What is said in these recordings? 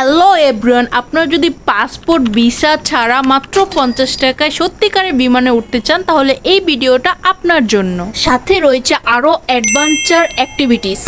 Hello everyone, আপনারা যদি passport visa ছাড়া মাত্র 50 টাকায় সত্যিকারের বিমানে উঠতে চান তাহলে এই ভিডিওটা আপনার জন্য। সাথে রয়েছে আরো অ্যাডভেঞ্চার অ্যাক্টিভিটিস।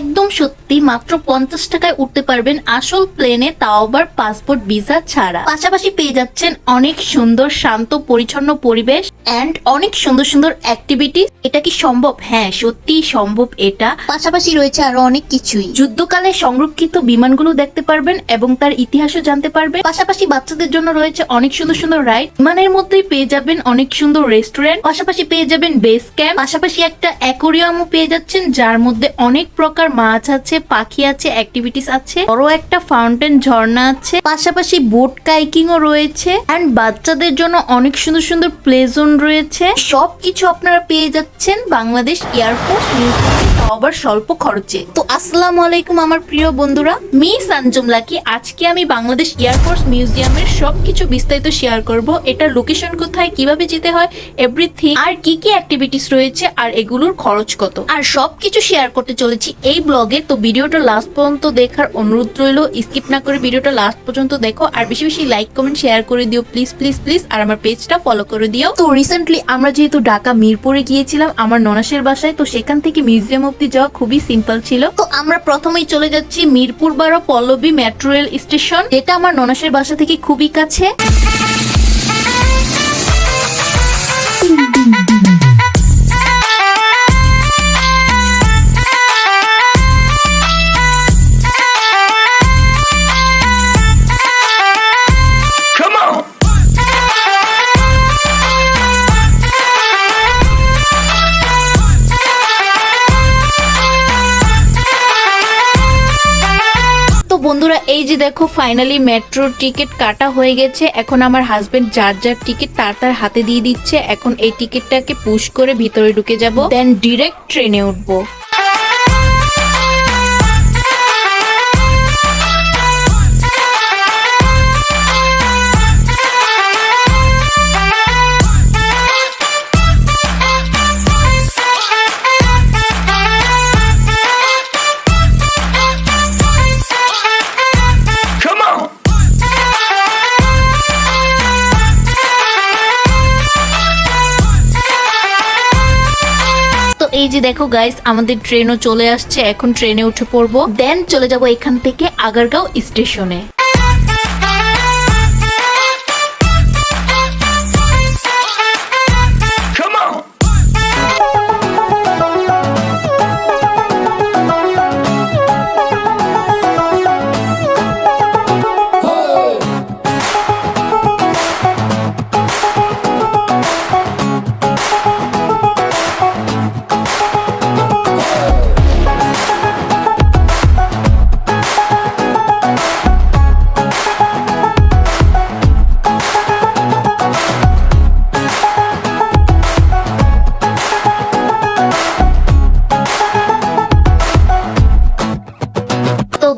একদম সত্যি মাত্র 50 টাকায় উঠতে পারবেন আসল প্লেনে, তাও আবার পাসপোর্ট ভিসা ছাড়া। পাশাপাশি পেয়ে যাচ্ছেন অনেক সুন্দর শান্ত পরিচ্ছন্ন পরিবেশ এন্ড অনেক সুন্দর সুন্দর অ্যাক্টিভিটি। এটা কি সম্ভব? হ্যাঁ, সত্যি সম্ভব এটা। পাশাপাশি রয়েছে আরো অনেক কিছুই। যুদ্ধকালে সংরক্ষিত বিমানগুলো দেখতে পারবেন এবং তার ইতিহাসও জানতে পারবেন। পাশাপাশি বাচ্চাদের জন্য রয়েছে অনেক সুন্দর সুন্দর রাইড। বিমানের মধ্যেই পেয়ে যাবেন অনেক সুন্দর রেস্টুরেন্ট, পাশাপাশি পেয়ে যাবেন বেস ক্যাম্প, পাশাপাশি একটা অ্যাকোরিয়ামও পেয়ে যাচ্ছেন যার মধ্যে অনেক প্রকার মাছ আছে, পাখি আছে, অ্যাক্টিভিটিস আছে, বড় একটা ফাউন্টেন ঝর্ণা আছে, পাশাপাশি বোট কাইকিং ও রয়েছে এন্ড বাচ্চাদের জন্য অনেক সুন্দর সুন্দর প্লে জোন রয়েছে। সবকিছু আপনারা পেয়ে যাচ্ছেন বাংলাদেশ এয়ারফোর্স মিউজিয়ামে, তাও আবার স্বল্প খরচে। তো আসসালামু আলাইকুম আমার প্রিয় বন্ধুরা, মিস আঞ্জুম লাকি। আজকে আমি বাংলাদেশ এয়ারফোর্স মিউজিয়ামের সবকিছু বিস্তারিত শেয়ার করব। এটার লোকেশন কোথায়, কিভাবে যেতে হয়, এভরিথিং, আর কি কি অ্যাক্টিভিটিস রয়েছে আর এগুলোর খরচ কত, আর সবকিছু শেয়ার করতে চলেছি এই ব্লগে। তো ভিডিওটা লাস্ট পর্যন্ত দেখার অনুরোধ রইল, স্কিপ না করে ভিডিওটা লাস্ট পর্যন্ত দেখো আর বেশি বেশি লাইক কমেন্ট শেয়ার করে দিও প্লিজ প্লিজ প্লিজ, আর আমার পেজটা ফলো করে দিও। তো রিসেন্টলি আমরা যেহেতু ঢাকা মিরপুরে গিয়েছিলাম আমার ননাসের বাসায়, তো সেখান থেকে মিউজিয়াম অব্দি যাওয়া খুবই সিম্পল ছিল। তো আমরা প্রথমেই চলে যাচ্ছি Mirpur 12 Pallabi metro rail station, যেটা আমার ননাসের বাসা থেকে খুবই কাছে। বন্ধুরা এই যে দেখো ফাইনালি মেট্রো টিকিট কাটা হয়ে গেছে। এখন আমার হাজবেন্ড যার যার টিকিট তার হাতে দিয়ে দিচ্ছে। এখন এই টিকিটটাকে পুশ করে ভিতরে ঢুকে যাব, দেন ডিরেক্ট ট্রেনে উঠবো। এই যে দেখো গাইস আমাদের ট্রেনও চলে আসছে, এখন ট্রেনে উঠে পড়বো, দেন চলে যাব এখান থেকে আগারগাঁও স্টেশনে।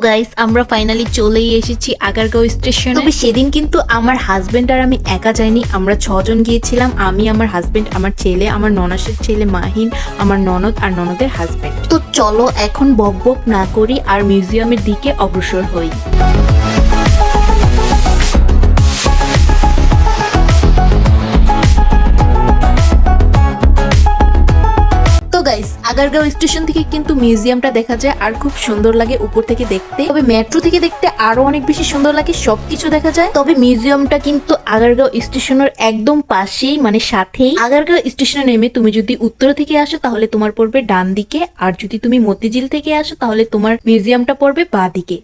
গাইস আমরা ফাইনালি চলেই এসেছি আগারগাঁও স্টেশনে। তবে সেদিন কিন্তু আমার হাজবেন্ড আর আমি একা যাইনি, আমরা 6 জন গিয়েছিলাম। আমি, আমার হাজবেন্ড, আমার ছেলে, আমার ননাসের ছেলে মাহিন, আমার ননদ আর ননদের হাজবেন্ড। তো চলো এখন বক বক না করি আর মিউজিয়ামের দিকে অগ্রসর হই। গাইস আগারগাঁও স্টেশন থেকে কিন্তু মিউজিয়ামটা দেখা যায় আর খুব সুন্দর লাগে উপর থেকে দেখতে। তবে মেট্রো থেকে দেখতে আরো অনেক বেশি সুন্দর লাগে, সবকিছু দেখা যায়। তবে মিউজিয়ামটা কিন্তু আগারগাঁও স্টেশনের একদম পাশেই, মানে সাথেই। আগারগাঁও স্টেশনে নেমে তুমি যদি উত্তর থেকে আসো তাহলে তোমার পড়বে ডান দিকে, আর যদি তুমি মতিঝিল থেকে আসো তাহলে তোমার মিউজিয়ামটা পড়বে বাঁ দিকে।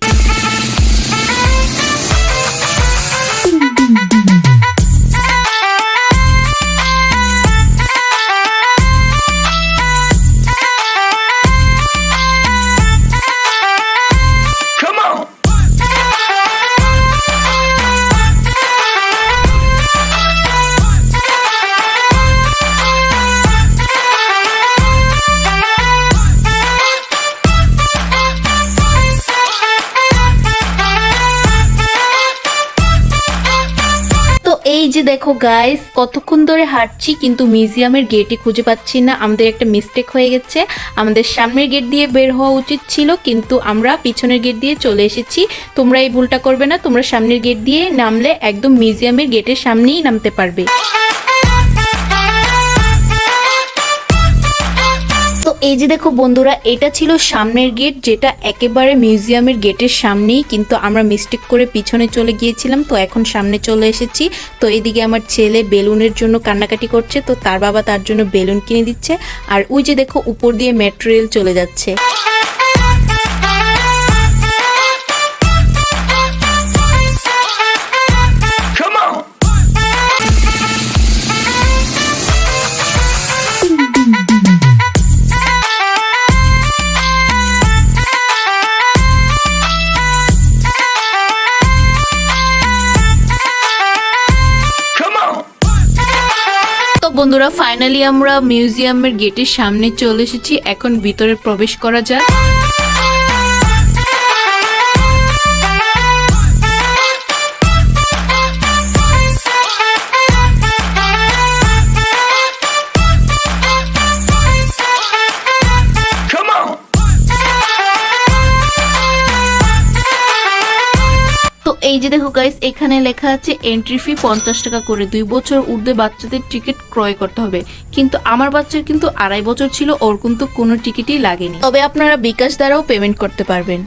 এই যে দেখো গাইস, কতক্ষণ ধরে হাঁটছি কিন্তু মিউজিয়ামের গেটই খুঁজে পাচ্ছি না। আমাদের একটা মিস্টেক হয়ে গেছে, আমাদের সামনের গেট দিয়ে বের হওয়া উচিত ছিল কিন্তু আমরা পিছনের গেট দিয়ে চলে এসেছি। তোমরা এই ভুলটা করবে না, তোমরা সামনের গেট দিয়ে নামলে একদম মিউজিয়ামের গেটের সামনেই নামতে পারবে। তো এই যে দেখো বন্ধুরা, এটা ছিল সামনের গেট, যেটা একেবারে মিউজিয়ামের গেটের সামনেই, কিন্তু আমরা মিস্টেক করে পিছনে চলে গিয়েছিলাম। তো এখন সামনে চলে এসেছি। তো এদিকে আমার ছেলে বেলুনের জন্য কান্নাকাটি করছে, তো তার বাবা তার জন্য বেলুন কিনে দিচ্ছে। আর ওই যে দেখো উপর দিয়ে মেট্রো রেল চলে যাচ্ছে। বন্ধুরা ফাইনালি আমরা মিউজিয়ামের গেটের সামনে চলে এসেছি, এখন ভিতরে প্রবেশ করা যাক। এই যে দেখো গাইস, এখানে লেখা আছে এন্ট্রি ফি 50 টাকা করে, 2 বছর ঊর্ধ্বে বাচ্চাদের টিকিট ক্রয় করতে হবে। কিন্তু আমার বাচ্চার কিন্তু 2.5 বছর ছিল, ওর কিন্তু কোনো টিকিটই লাগেনি। তবে আপনারা বিকাশ দ্বারাও পেমেন্ট করতে পারবেন।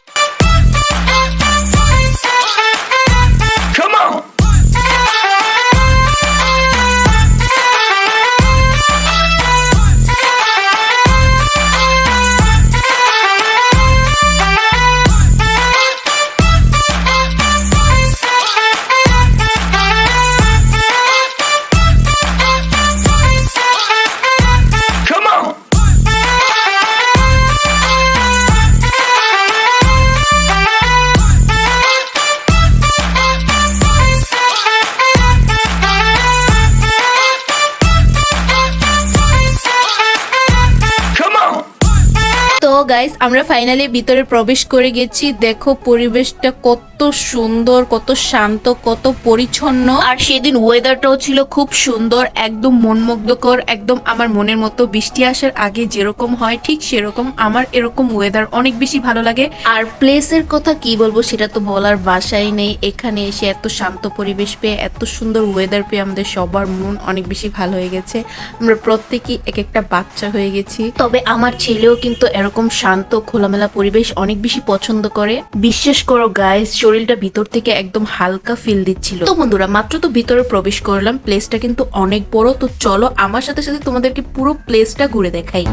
তো গাইস, আমরা ফাইনালি ভিতরে প্রবেশ করে গেছি। দেখো পরিবেশটা কত সুন্দর, কত শান্ত, কত পরিচ্ছন্ন। আর সেদিন ওয়েদারটাও ছিল খুব সুন্দর, একদম মনমুগ্ধকর, একদম আমার মনের মতো। বৃষ্টি আসার আগে যেরকম হয় ঠিক সেরকম। আমার এরকম ওয়েদার অনেক বেশি ভালো লাগে। আর প্লেসের কথা কি বলবো, সেটা তো বলার ভাষাই নেই। এখানে এসে এত শান্ত পরিবেশ পেয়ে, এত সুন্দর ওয়েদার পেয়ে আমাদের সবার মন অনেক বেশি ভালো হয়ে গেছে। আমরা প্রত্যেকেই এক একটা বাচ্চা হয়ে গেছি। তবে আমার ছেলেও কিন্তু এরকম শান্ত খোলামেলা পরিবেশ অনেক বেশি পছন্দ করে। বিশ্বাস করো গাইস, শরীরটা ভিতর থেকে একদম হালকা ফিল দিচ্ছিল। তো বন্ধুরা, মাত্র তো ভিতরে প্রবেশ করলাম, প্লেসটা কিন্তু অনেক বড়। তো চলো আমার সাথে সাথে তোমাদেরকে পুরো প্লেসটা ঘুরে দেখাই।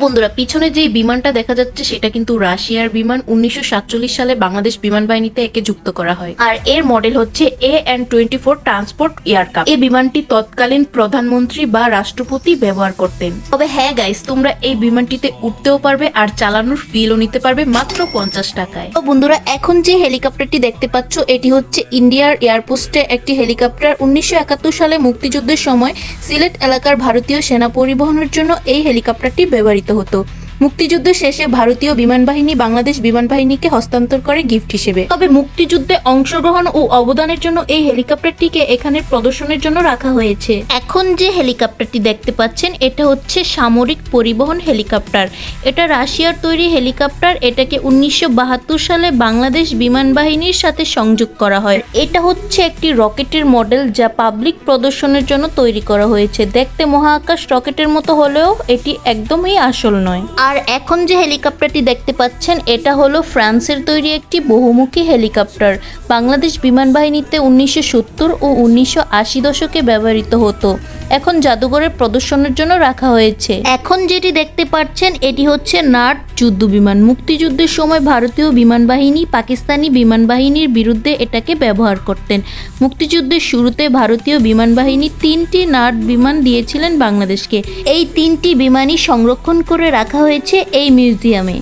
বন্ধুরা, পিছনে যে বিমানটা দেখা যাচ্ছে সেটা কিন্তু রাশিয়ার বিমান। 1947 সালে বাংলাদেশ বিমান বাহিনীতে একে যুক্ত করা হয়। আর এর মডেল হচ্ছে AN-24 ট্রান্সপোর্ট এয়ারক্রাফট। এই বিমানটি তৎকালীন প্রধানমন্ত্রী বা রাষ্ট্রপতি ব্যবহার করতেন। তবে হ্যাঁ গাইস, তোমরা এই বিমানটিতে উঠতেও পারবে আর চালানোর ফিলও নিতে পারবে মাত্র 50 টাকায়। তো বন্ধুরা, এখন যে হেলিকপ্টারটি দেখতে পাচ্ছ এটি হচ্ছে ইন্ডিয়ার এয়ারপোস্টে একটি হেলিকপ্টার। 1971 সালে মুক্তিযুদ্ধের সময় সিলেট এলাকার ভারতীয় সেনা পরিবহনের জন্য এই হেলিকপ্টারটি ব্যবহৃত হতো। মুক্তিযুদ্ধ শেষে ভারতীয় বিমান বাহিনী বাংলাদেশ বিমান বাহিনীকে হস্তান্তর করে গিফট হিসেবে। তবে মুক্তিযুদ্ধে অংশগ্রহণ ও অবদানের জন্য এই হেলিকপ্টারটিকে এখানে প্রদর্শনের জন্য রাখা হয়েছে। এখন যে হেলিকপ্টারটি দেখতে পাচ্ছেন এটা হচ্ছে সামরিক পরিবহন হেলিকপ্টার। এটা রাশিয়ার তৈরি হেলিকপ্টার। এটাকে 1972 সালে বাংলাদেশ বিমান বাহিনীর সাথে সংযোগ করা হয়। এটা হচ্ছে একটি রকেটের মডেল যা পাবলিক প্রদর্শনের জন্য তৈরি করা হয়েছে। দেখতে মহাকাশ রকেটের মতো হলেও এটি একদমই আসল নয়। আর এখন যে হেলিকপ্টারটি দেখতে পাচ্ছেন এটা হলো ফ্রান্সের তৈরি একটি বহুমুখী হেলিকপ্টার। বাংলাদেশ বিমান বাহিনীতে 1970 ও 1980 দশকে ব্যবহৃত হতো। এখন জাদুঘরের প্রদর্শনের জন্য রাখা হয়েছে। এখন যেটি দেখতে পাচ্ছেন এটি হচ্ছে নাট যুদ্ধ বিমান। মুক্তিযুদ্ধের সময় ভারতীয় বিমান বাহিনী পাকিস্তানি বিমান বাহিনীর বিরুদ্ধে এটাকে ব্যবহার করতেন। মুক্তিযুদ্ধের শুরুতে ভারতীয় বিমান বাহিনী 3টি নাট বিমান দিয়েছিলেন বাংলাদেশকে। এই 3টি বিমানই সংরক্ষণ করে রাখা হয়েছে এই মিউজিয়ামে।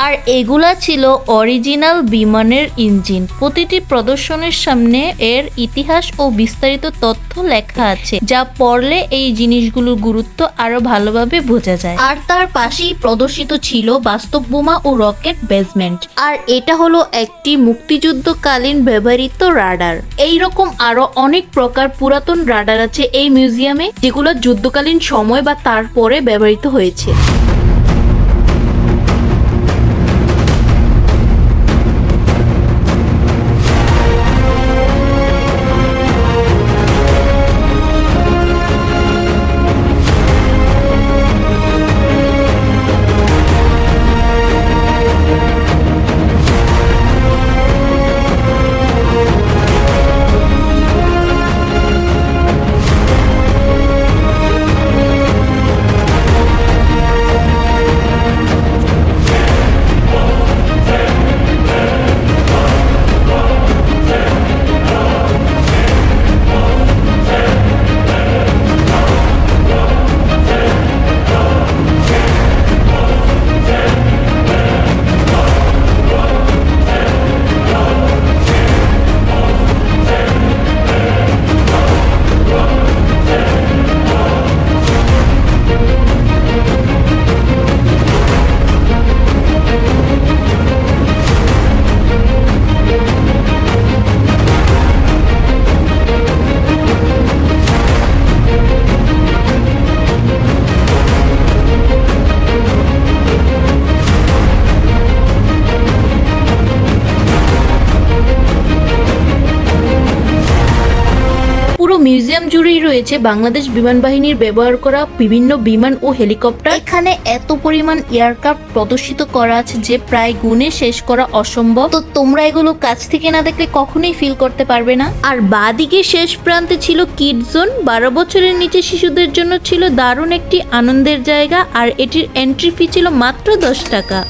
আর এগুলা ছিল অরিজিনাল বিমানের ইঞ্জিন। প্রতিটি প্রদর্শনের সামনে এর ইতিহাস ও বিস্তারিত তথ্য লেখা আছে, যা পড়লে এই জিনিসগুলোর গুরুত্ব আরো ভালোভাবে বোঝা যায়। আর তার পাশেই প্রদর্শিত ছিল বাস্তব বোমা ও রকেট বেসমেন্ট। আর এটা হলো একটি মুক্তিযুদ্ধকালীন ব্যবহৃত রাডার। এইরকম আরো অনেক প্রকার পুরাতন রাডার আছে এই মিউজিয়ামে, যেগুলো যুদ্ধকালীন সময় বা তারপরে ব্যবহৃত হয়েছে। মিউজিয়াম জুড়েই রয়েছে বাংলাদেশ বিমান বাহিনীর ব্যবহার করা বিভিন্ন বিমান ও হেলিকপ্টার। এখানে এত পরিমাণ এয়ারক্রাফট প্রদর্শিত করা আছে যে প্রায় গুণে শেষ করা অসম্ভব। তো তোমরা এগুলো কাছ থেকে না দেখলে কখনোই ফিল করতে পারবে না। আর বাদিকে শেষ প্রান্তে ছিল কিড জোন। 12 বছরের নিচে শিশুদের জন্য ছিল দারুণ একটি আনন্দের জায়গা, আর এটির এন্ট্রি ফি ছিল মাত্র 10 টাকা।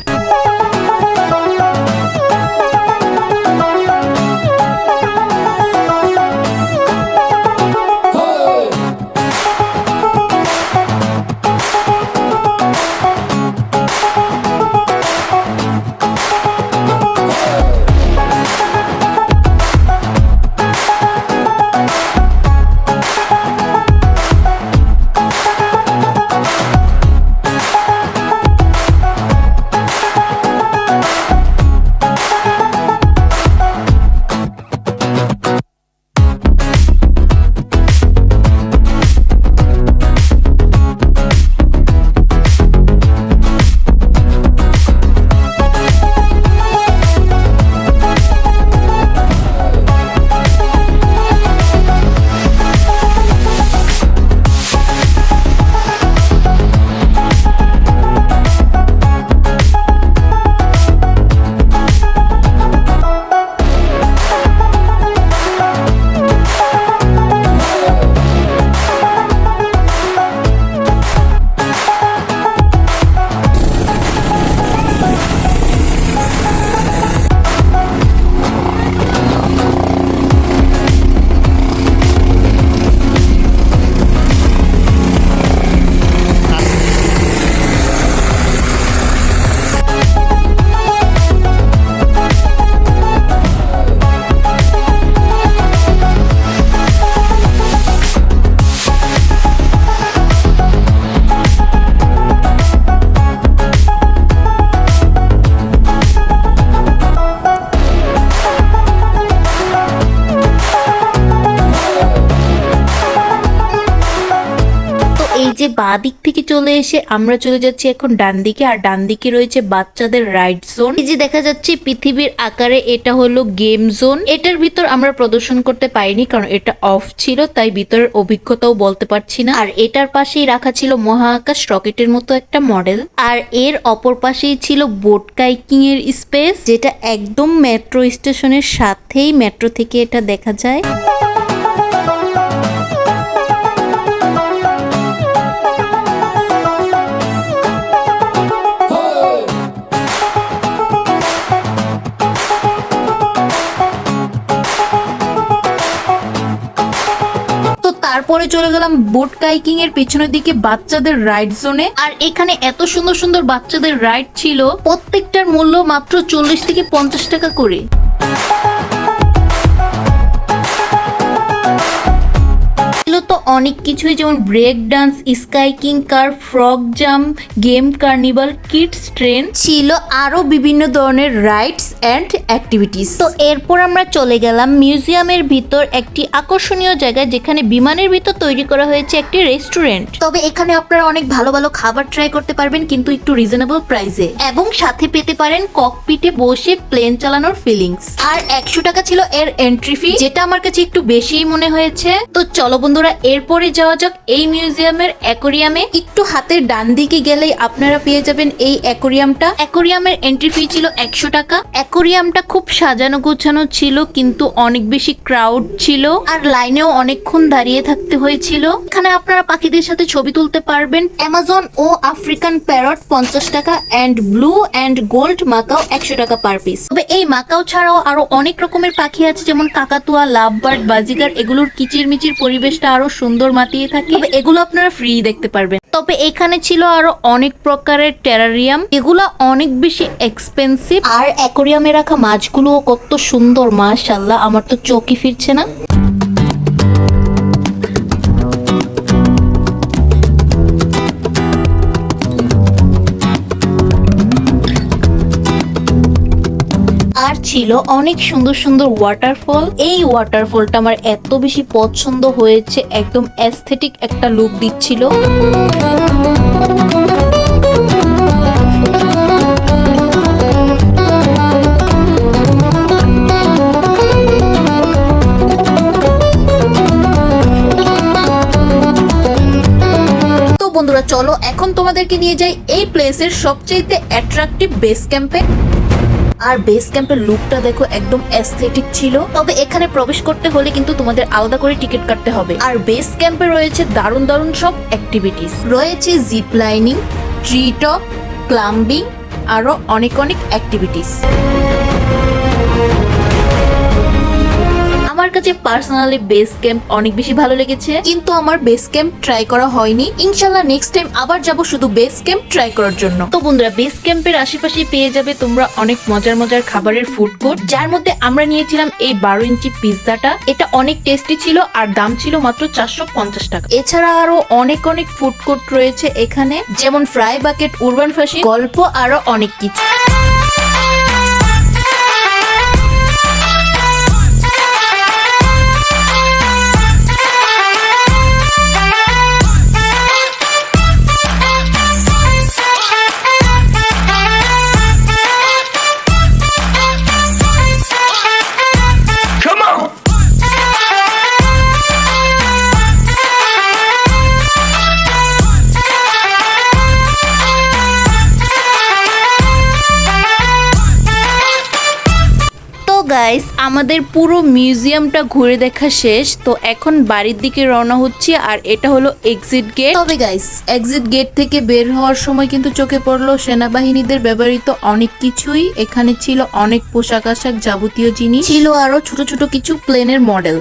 যে বাঁ দিক থেকে চলে এসে আমরা চলে যাচ্ছি এখন ডান দিকে, আর ডান দিকে রয়েছে বাচ্চাদের রাইড জোন। এই যে দেখা যাচ্ছে পৃথিবীর আকারে, এটা হলো গেম জোন। এটার ভিতর আমরা প্রদর্শন করতে পারিনি কারণ এটা অফ ছিল, তাই ভিতরের অভিজ্ঞতাও বলতে পারছি না। আর এটার পাশেই রাখা ছিল মহাকাশ রকেটের মতো একটা মডেল, আর এর অপর পাশেই ছিল বোট কাইকিং এর স্পেস, যেটা একদম মেট্রো স্টেশনের সাথেই, মেট্রো থেকে এটা দেখা যায়। তারপরে চলে গেলাম বোট কাইকিং এর পেছনের দিকে বাচ্চাদের রাইড জোনে। আর এখানে এত সুন্দর সুন্দর বাচ্চাদের রাইড ছিল, প্রত্যেকটার মূল্য মাত্র 40 থেকে 50 টাকা করে। তো অনেক কিছুই, যেমন ব্রেক ডান্স, স্কাইকিং, car, frog jump, game carnival, kids train ছিল, আরো বিভিন্ন ধরনের রাইডস এন্ড অ্যাক্টিভিটিস। তো এরপর আমরা চলে গেলাম মিউজিয়ামের ভিতর একটি আকর্ষণীয় জায়গায়, যেখানে বিমানের ভিতর তৈরি করা হয়েছে একটি রেস্টুরেন্ট। তবে এখানে আপনারা অনেক ভালো ভালো খাবার ট্রাই করতে পারবেন, কিন্তু একটু রিজনেবল প্রাইসে, এবং সাথে পেতে পারেন ককপিটে বসে প্লেন চালানোর ফিলিংস। আর 100 টাকা ছিল এর এন্ট্রি ফি, যেটা আমার কাছে একটু বেশিই মনে হয়েছে। তো চলো বন্ধুরা, এরপরে যাওয়া যাক এই মিউজিয়ামের অ্যাকোরিয়ামে। একটু হাতের ডান দিকে গেলেই আপনারা পেয়ে যাবেন এই অ্যাকোরিয়ামটা। অ্যাকোরিয়ামের এন্ট্রি ফি ছিল 100 টাকা। অ্যাকোরিয়ামটা খুব সাজানো গোছানো ছিল, কিন্তু অনেক বেশি ক্রাউড ছিল আর লাইনেও অনেকক্ষণ দাঁড়িয়ে থাকতে হয়েছিল। এখানে আপনারা পাখিদের সাথে ছবি তুলতে পারবেন। অ্যামাজন ও আফ্রিকান প্যারট 50 টাকা, and blue and gold Macau 100 টাকা পার পিস। তবে এই মাকাও ছাড়াও আরো অনেক রকমের পাখি আছে, যেমন কাকাতুয়া, লাভ বার্ড, বাজিগার। এগুলোর কিচির মিচির পরিবেশটা আরো সুন্দর মাতিয়ে থাকে, তবে এগুলো আপনারা ফ্রি দেখতে পারবেন। তবে এখানে ছিল আরো অনেক প্রকারের টেরারিয়াম, এগুলো অনেক বেশি এক্সপেন্সিভ। আর অ্যাকোরিয়ামে রাখা মাছগুলো কত সুন্দর, মাশাআল্লাহ, আমার তো চোখই ফিরছে না। আর ছিল অনেক সুন্দর সুন্দর ওয়াটারফল। এই ওয়াটারফলটা আমার এত বেশি পছন্দ হয়েছে, একদম অ্যাস্থেটিক একটা লুক দিচ্ছিল। তো বন্ধুরা, চলো এখন তোমাদেরকে নিয়ে যাই এই প্লেসের সবচেয়ে অ্যাট্রাকটিভ বেস ক্যাম্পে। আর বেস ক্যাম্পের লুকটা দেখো, একদম অ্যাস্থেটিক ছিল। তবে এখানে প্রবেশ করতে হলে কিন্তু তোমাদের আলাদা করে টিকিট কাটতে হবে। আর বেস ক্যাম্পে রয়েছে দারুণ দারুণ সব অ্যাক্টিভিটিস, রয়েছে zip lining, tree top, climbing, আরো অনেক অনেক অ্যাক্টিভিটিস। আমার কাছে পার্সোনালি বেস ক্যাম্প অনেক বেশি ভালো লেগেছে, কিন্তু আমার বেস ক্যাম্প ট্রাই করা হয়নি। ইনশাল্লাহ নেক্সট টাইম আবার যাব শুধু বেস ক্যাম্প ট্রাই করার জন্য। তো বন্ধুরা, বেস ক্যাম্পের আশেপাশে পেয়ে যাবে তোমরা অনেক মজার মজার খাবারের ফুড কোর্ট, যার মধ্যে আমরা নিয়েছিলাম এই 12 ইঞ্চি পিৎজাটা। এটা অনেক টেস্টি ছিল আর দাম ছিল মাত্র 450 টাকা। এছাড়া আরো অনেক অনেক ফুড কোর্ট রয়েছে এখানে, যেমন ফ্রাই বাকেট, উরবান ফাশি, গল্প, আরো অনেক কিছু। গাইস, আমাদের পুরো মিউজিয়ামটা ঘুরে দেখা শেষ। তো এখন বাড়ির দিকে রওনা হচ্ছে, আর এটা হলো এক্সিট গেট। তবে গাইস, এক্সিট গেট থেকে বের হওয়ার সময় কিন্তু চোখে পড়লো সেনাবাহিনীদের ব্যবহৃত অনেক কিছুই। এখানে ছিল অনেক পোশাক আশাক, যাবতীয় জিনিস ছিল, আরো ছোট ছোট কিছু প্লেনের মডেল।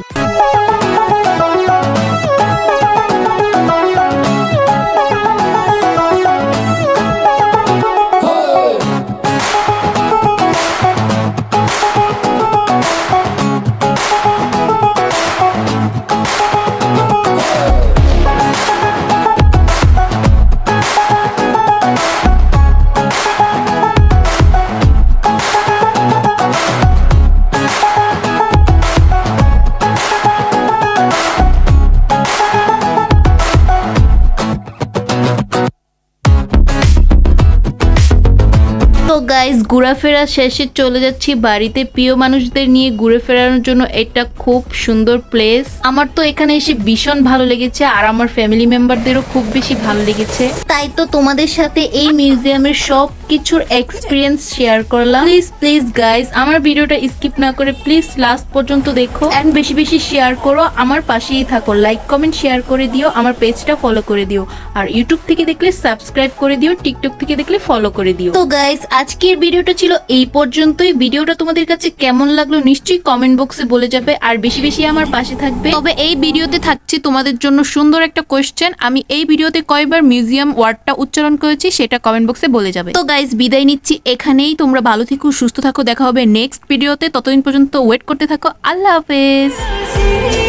তো গাইস, ঘোরাফেরা শেষে চলে যাচ্ছি বাড়িতে। প্রিয় মানুষদের নিয়ে ঘুরে ফেরানোর জন্য এটা খুব সুন্দর প্লেস। আমার তো এখানে এসে ভীষণ ভালো লেগেছে, আর আমার ফ্যামিলি মেম্বারদেরও খুব বেশি ভালো লেগেছে। তাই তো তোমাদের সাথে এই মিউজিয়ামের সব কিছুর এক্সপিরিয়েন্স শেয়ার করলাম। প্লিজ গাইস আমার ভিডিওটা স্কিপ না করে প্লিজ লাস্ট পর্যন্ত দেখো এন্ড বেশি বেশি শেয়ার করো, আমার পাশেই থাকো, লাইক কমেন্ট শেয়ার করে দিও, আমার পেজটা ফলো করে দিও, আর ইউটিউব থেকে দেখলে সাবস্ক্রাইব করে দিও, টিকটক থেকে দেখলে ফলো করে দিও। তো গাইস আজকের ভিডিওটা ছিল এই পর্যন্তই। ভিডিওটা তোমাদের কাছে কেমন লাগলো নিশ্চয়ই কমেন্ট বক্সে বলে যাবে, আর বেশি বেশি আমার পাশে থাকবে। তবে এই ভিডিওতে থাকছে তোমাদের জন্য সুন্দর একটা কোয়েশ্চেন, আমি এই ভিডিওতে কয়বার মিউজিয়াম ওয়ার্ডটা উচ্চারণ করেছি সেটা কমেন্ট বক্সে বলে যাবে। তো গাইস বিদায় নিচ্ছি এখানেই, তোমরা ভালো থেকো, সুস্থ থাকো, দেখা হবে নেক্সট ভিডিওতে, ততদিন পর্যন্ত ওয়েট করতে থাকো। আল্লাহ হাফেজ।